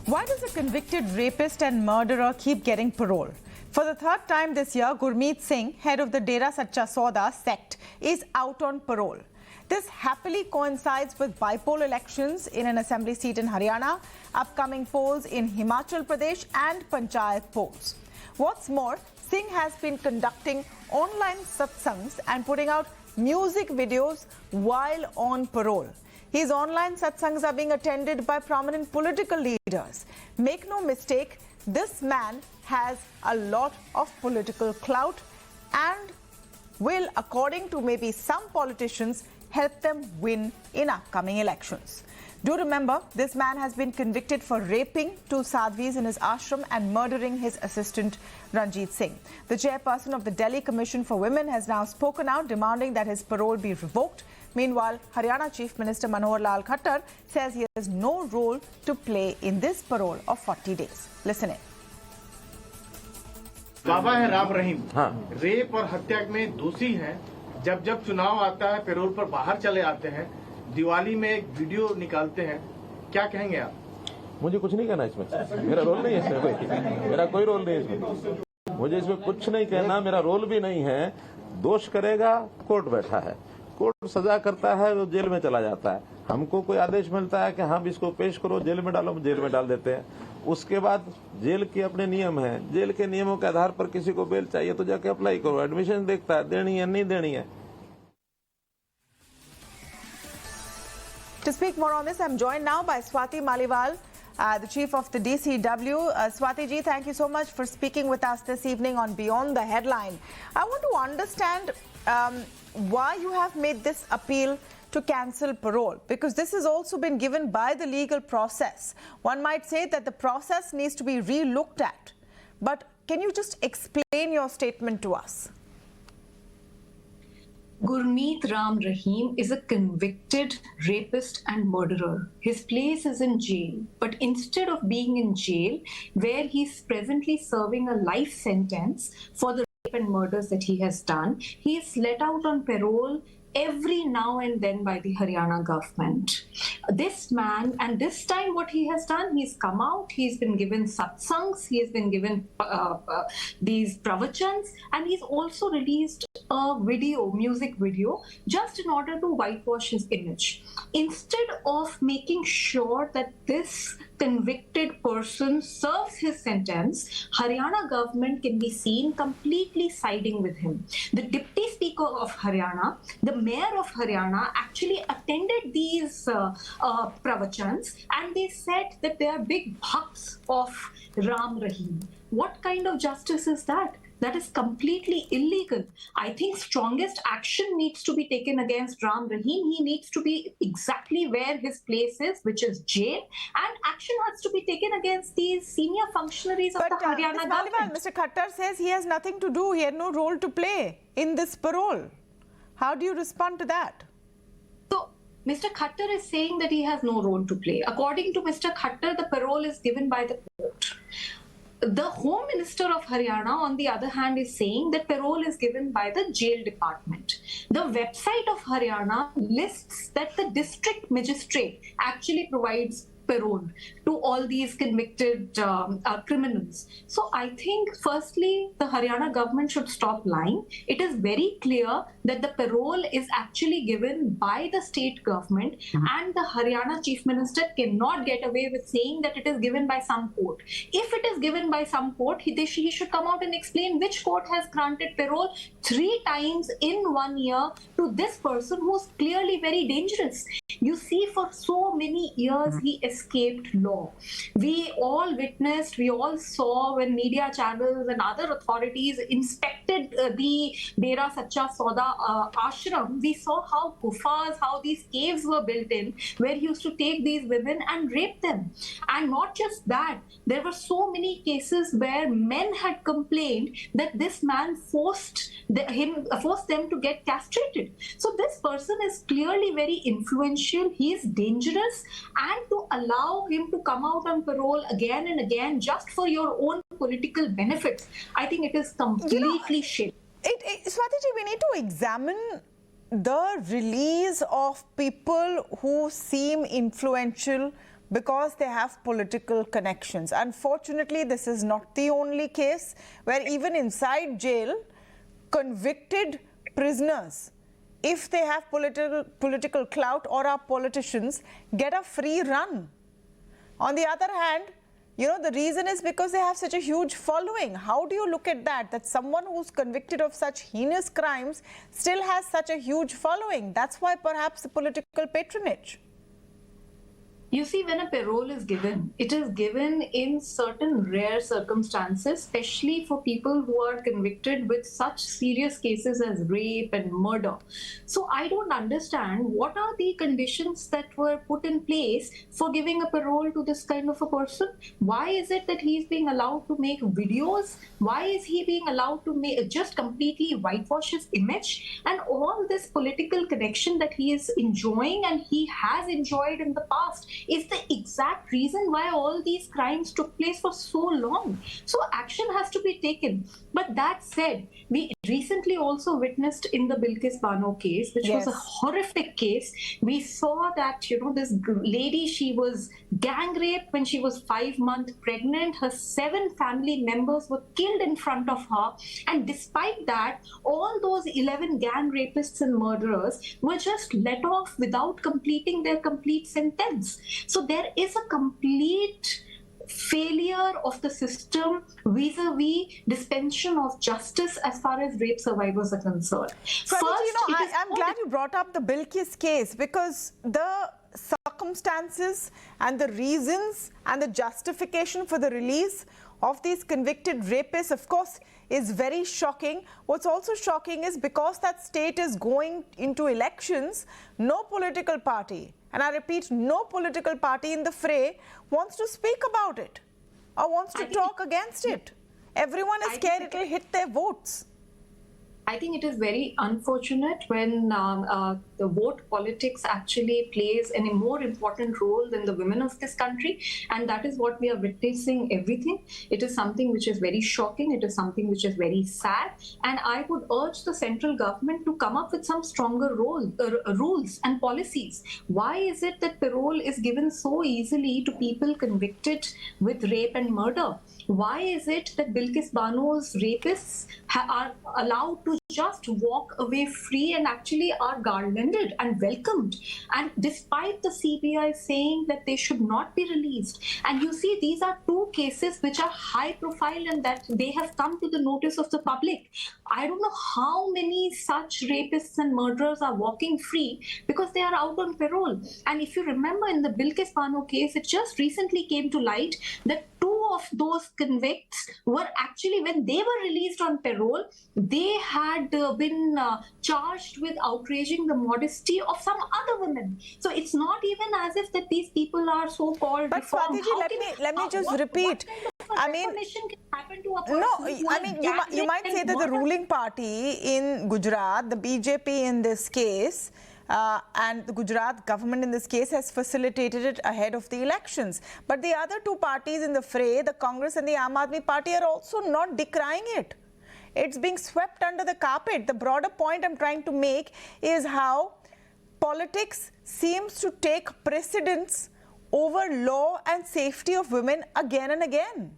Why does a convicted rapist and murderer keep getting parole? For the third time this year, Gurmeet Singh, head of the Dera Sacha Sauda sect, is out on parole. This happily coincides with bypoll elections in an assembly seat in Haryana, upcoming polls in Himachal Pradesh and Panchayat polls. What's more, Singh has been conducting online satsangs and putting out music videos while on parole. His online satsangs are being attended by prominent political leaders. Make no mistake, this man has a lot of political clout and will, according to maybe some politicians, help them win in upcoming elections. Do remember, this man has been convicted for raping two sadhvis in his ashram and murdering his assistant Ranjit Singh. The chairperson of the Delhi Commission for Women has now spoken out, demanding that his parole be revoked. Meanwhile, Haryana Chief Minister Manohar Lal Khattar says he has no role to play in this parole of 40 days. Listen in. बाबा है Ram Rahim, rape और हत्या में दोषी हैं। जब जब चुनाव आता है पैरोल पर बाहर चले आते हैं, दिवाली में एक वीडियो निकालते हैं, क्या कहेंगे आप? मुझे कुछ नहीं कहना इसमें, मेरा रोल नहीं है इसमें, मेरा कोई रोल नहीं है इसमें। मुझे इसमें कुछ नहीं कहना, मेरा रोल भी नहीं है। दोष करेगा, कोर्ट बैठा है, कोर्ट सजा करता है, वो जेल में चला जाता है। हमको कोई आदेश मिलता है कि हम इसको पेश करो, जेल में डालो, जेल में डाल देते हैं। उसके बाद जेल के अपने नियम हैं, जेल के नियमों के आधार पर किसी को बेल चाहिए तो जाके अप्लाई करो, एडमिशन देखता है, देनी है नहीं देनी है। To speak more on this, I'm joined now by Swati Maliwal, the chief of the DCW. Swati ji, thank you so much for speaking with us this evening on Beyond the Headline. I want to understand why you have made this appeal to cancel parole, because this has also been given by the legal process. One might say that the process needs to be re-looked at. But can you just explain your statement to us? Gurmeet Ram Rahim is a convicted rapist and murderer. His place is in jail. But instead of being in jail, where he's presently serving a life sentence for the rape and murders that he has done, he is let out on parole every now and then by the Haryana government. This man, and this time what he has done, he's come out, he's been given satsangs, he has been given these pravachans, and he's also released a video, music video, just in order to whitewash his image. Instead of making sure that this convicted person serves his sentence, Haryana government can be seen completely siding with him. The Deputy Speaker of Haryana, the Mayor of Haryana actually attended these pravachans, and they said that they are big bhakts of Ram Rahim. What kind of justice is that? That is completely illegal. I think strongest action needs to be taken against Ram Rahim. He needs to be exactly where his place is, which is jail, and action has to be taken against these senior functionaries of the Haryana government. Mr. Khattar says he has nothing to do, he had no role to play in this parole. How do you respond to that? So, Mr. Khattar is saying that he has no role to play. According to Mr. Khattar, the parole is given by the court. The Home Minister of Haryana, on the other hand, is saying that parole is given by the jail department. The website of Haryana lists that the district magistrate actually provides parole to all these convicted criminals. So I think firstly the Haryana government should stop lying. It is very clear that the parole is actually given by the state government, and the Haryana Chief Minister cannot get away with saying that it is given by some court. If it is given by some court, he should come out and explain which court has granted parole 3 times in 1 year to this person who is clearly very dangerous. You see, for so many years he escaped law. We all witnessed, we all saw when media channels and other authorities inspected the Dera Sacha Sauda ashram. We saw how gufas, how these caves were built in, where he used to take these women and rape them. And not just that, there were so many cases where men had complained that this man forced them to get castrated. So this person is clearly very influential, he is dangerous, and to allow him to come out on parole again and again just for your own political benefits, I think it is completely shit. Swati ji, we need to examine the release of people who seem influential because they have political connections. Unfortunately, this is not the only case where even inside jail, convicted prisoners, if they have political clout or are politicians, get a free run. On the other hand, you know, the reason is because they have such a huge following. How do you look at that? That someone who's convicted of such heinous crimes still has such a huge following. That's why perhaps the political patronage. You see, when a parole is given, it is given in certain rare circumstances, especially for people who are convicted with such serious cases as rape and murder. So I don't understand what are the conditions that were put in place for giving a parole to this kind of a person. Why is it that he's being allowed to make videos? Why is he being allowed to just completely whitewash his image? And all this political connection that he is enjoying and he has enjoyed in the past is the exact reason why all these crimes took place for so long. So action has to be taken. But that said, we recently also witnessed in the Bilkis Bano case, which was a horrific case. We saw that, you know, this lady, she was gang raped when she was 5 months pregnant. Her 7 family members were killed in front of her. And despite that, all those 11 gang rapists and murderers were just let off without completing their complete sentence. So there is a complete failure of the system vis-a-vis dispensation of justice as far as rape survivors are concerned. So, I'm glad you brought up the Bilkis case, because the circumstances and the reasons and the justification for the release of these convicted rapists, of course, is very shocking. What's also shocking is because that state is going into elections, no political party, and I repeat, no political party in the fray wants to speak about it or wants to talk against it. Everyone is scared it will hit their votes. I think it is very unfortunate when the vote politics actually plays a more important role than the women of this country. And that is what we are witnessing everything. It is something which is very shocking. It is something which is very sad. And I would urge the central government to come up with some stronger rules and policies. Why is it that parole is given so easily to people convicted with rape and murder? Why is it that Bilkis Bano's rapists are allowed to just walk away free and actually are garlanded and welcomed? And despite the CBI saying that they should not be released. And you see, these are 2 cases which are high profile and that they have come to the notice of the public. I don't know how many such rapists and murderers are walking free because they are out on parole. And if you remember in the Bilkis Bano case, it just recently came to light that 2 of those convicts were actually, when they were released on parole, they had been charged with outraging the modesty of some other women. So it's not even as if that these people are so-called But reformed. Swatiji, let me just repeat. I mean, can happen to a person you might say that the ruling party in Gujarat, the BJP in this case, and the Gujarat government in this case has facilitated it ahead of the elections. But the other 2 parties in the fray, the Congress and the Aam Aadmi Party, are also not decrying it. It's being swept under the carpet. The broader point I'm trying to make is how politics seems to take precedence over law and safety of women again and again.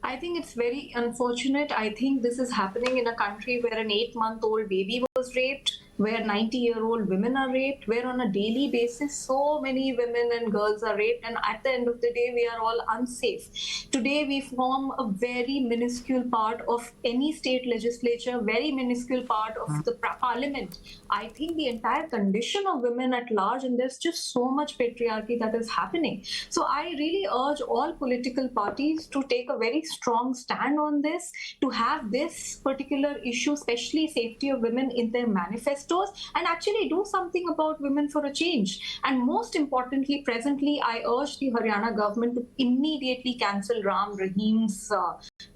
I think it's very unfortunate. I think this is happening in a country where an 8-month-old baby was raped, where 90-year-old women are raped, where on a daily basis so many women and girls are raped, and at the end of the day we are all unsafe. Today we form a very minuscule part of any state legislature, very minuscule part of the parliament. I think the entire condition of women at large, and there's just so much patriarchy that is happening. So I really urge all political parties to take a very strong stand on this, to have this particular issue, especially safety of women, in their manifestos, and actually do something about women for a change. And most importantly, presently, I urge the Haryana government to immediately cancel Ram Rahim's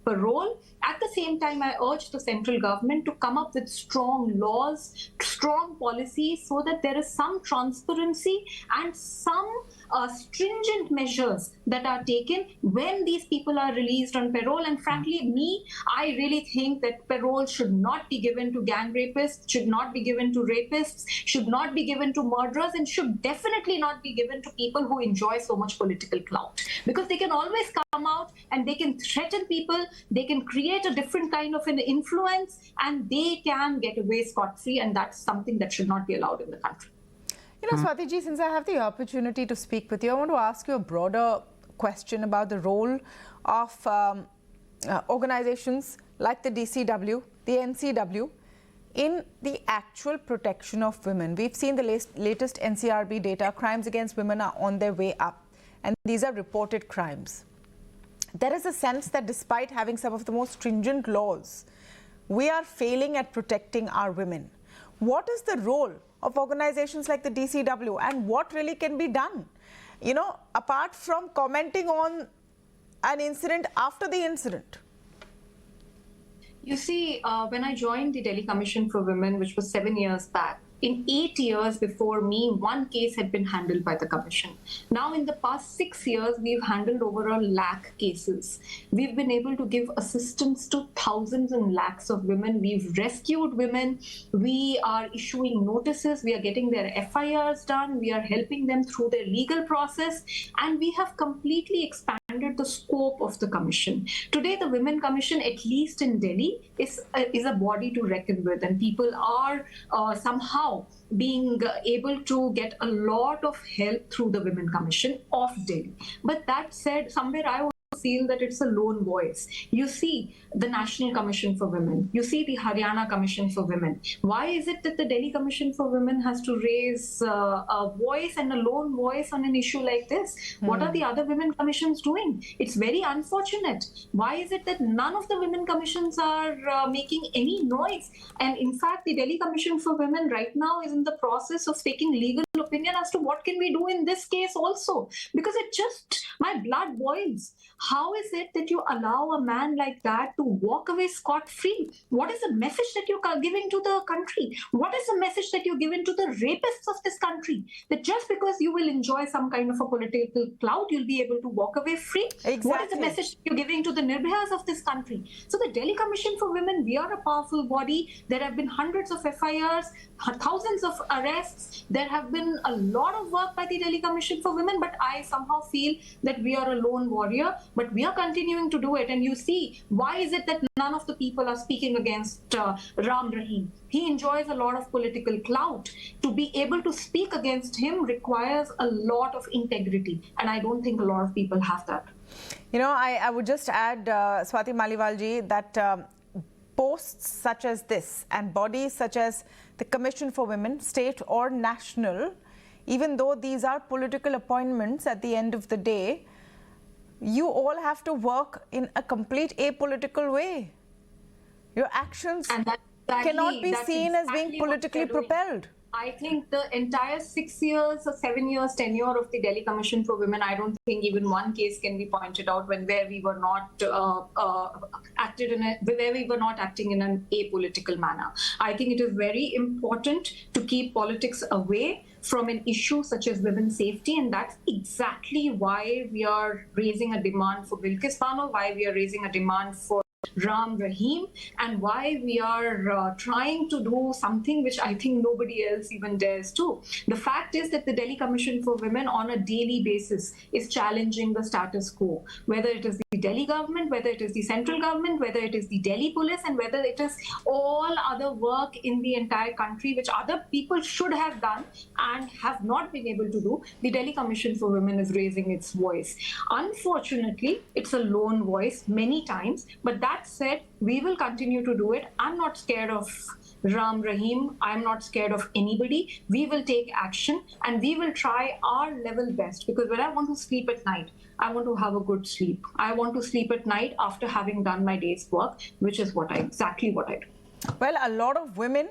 parole. At the same time, I urge the central government to come up with strong laws, strong policies, so that there is some transparency and some stringent measures that are taken when these people are released on parole. And frankly, I really think that parole should not be given to gang rapists, should not be given to rapists, should not be given to murderers, and should definitely not be given to people who enjoy so much political clout. Because they can always come out and they can threaten people, they can create a different kind of an influence, and they can get away scot-free, and that's something that should not be allowed in the country. You know, Swati ji, since I have the opportunity to speak with you, I want to ask you a broader question about the role of organizations like the DCW, the NCW, in the actual protection of women. We've seen the latest NCRB data. Crimes against women are on their way up, and these are reported crimes. There is a sense that despite having some of the most stringent laws, we are failing at protecting our women. What is the role of organizations like the DCW, and what really can be done? You know, apart from commenting on an incident after the incident. You see, when I joined the Delhi Commission for Women, which was 7 years back, in 8 years before me, one case had been handled by the Commission. Now, in the past 6 years, we've handled over 1 lakh cases. We've been able to give assistance to thousands and lakhs of women. We've rescued women. We are issuing notices. We are getting their FIRs done. We are helping them through their legal process. And we have completely expanded the scope of the Commission. Today, the Women Commission, at least in Delhi, is a body to reckon with. And people are somehow being able to get a lot of help through the Women Commission of Delhi. But that said, somewhere I feel that it's a lone voice. You see the National Commission for Women, you see the Haryana Commission for Women. Why is it that the Delhi Commission for Women has to raise a voice and a lone voice on an issue like this? What are the other women commissions doing? It's very unfortunate. Why is it that none of the women commissions are making any noise? And in fact, the Delhi Commission for Women right now is in the process of taking legal opinion as to what can we do in this case also, because it just, my blood boils. How is it that you allow a man like that to walk away scot-free? What is the message that you're giving to the country? What is the message that you're giving to the rapists of this country? That just because you will enjoy some kind of a political clout, you'll be able to walk away free? Exactly. What is the message you're giving to the Nirbhayas of this country? So the Delhi Commission for Women, we are a powerful body. There have been hundreds of FIRs, thousands of arrests. There have been a lot of work by the Delhi Commission for Women, but I somehow feel that we are a lone warrior. But we are continuing to do it. And you see, why is it that none of the people are speaking against Ram Rahim? He enjoys a lot of political clout. To be able to speak against him requires a lot of integrity. And I don't think a lot of people have that. You know, I would just add, Swati Maliwal ji, that posts such as this and bodies such as the Commission for Women, state or national, even though these are political appointments at the end of the day, you all have to work in a complete apolitical way. Your actions cannot be seen as being politically propelled. I think the entire 6 years or 7 years tenure of the Delhi Commission for Women, I don't think even one case can be pointed out where we were not acting in an apolitical manner. I think it is very important to keep politics away from an issue such as women's safety, and that's exactly why we are raising a demand for Bilkis Bano, why we are raising a demand for Ram Rahim, and why we are trying to do something which I think nobody else even dares to. The fact is that the Delhi Commission for Women on a daily basis is challenging the status quo, whether it is the Delhi government, whether it is the central government, whether it is the Delhi police, and whether it is all other work in the entire country which other people should have done and have not been able to do. The Delhi Commission for Women is raising its voice. Unfortunately, it's a lone voice many times, but that said, we will continue to do it. I'm not scared of Ram Rahim. I'm not scared of anybody. We will take action and we will try our level best, because when I want to sleep at night, I want to have a good sleep. I want to sleep at night after having done my day's work, which is exactly what I do. Well, a lot of women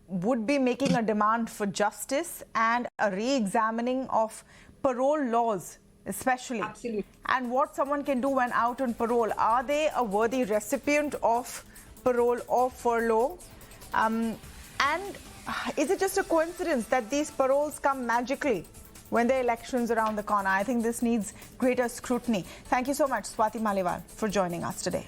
would be making a demand for justice and a re-examining of parole laws especially. Absolutely. And what someone can do when out on parole. Are they a worthy recipient of parole or furlough? And is it just a coincidence that these paroles come magically when the election's around the corner? I think this needs greater scrutiny. Thank you so much, Swati Maliwal, for joining us today.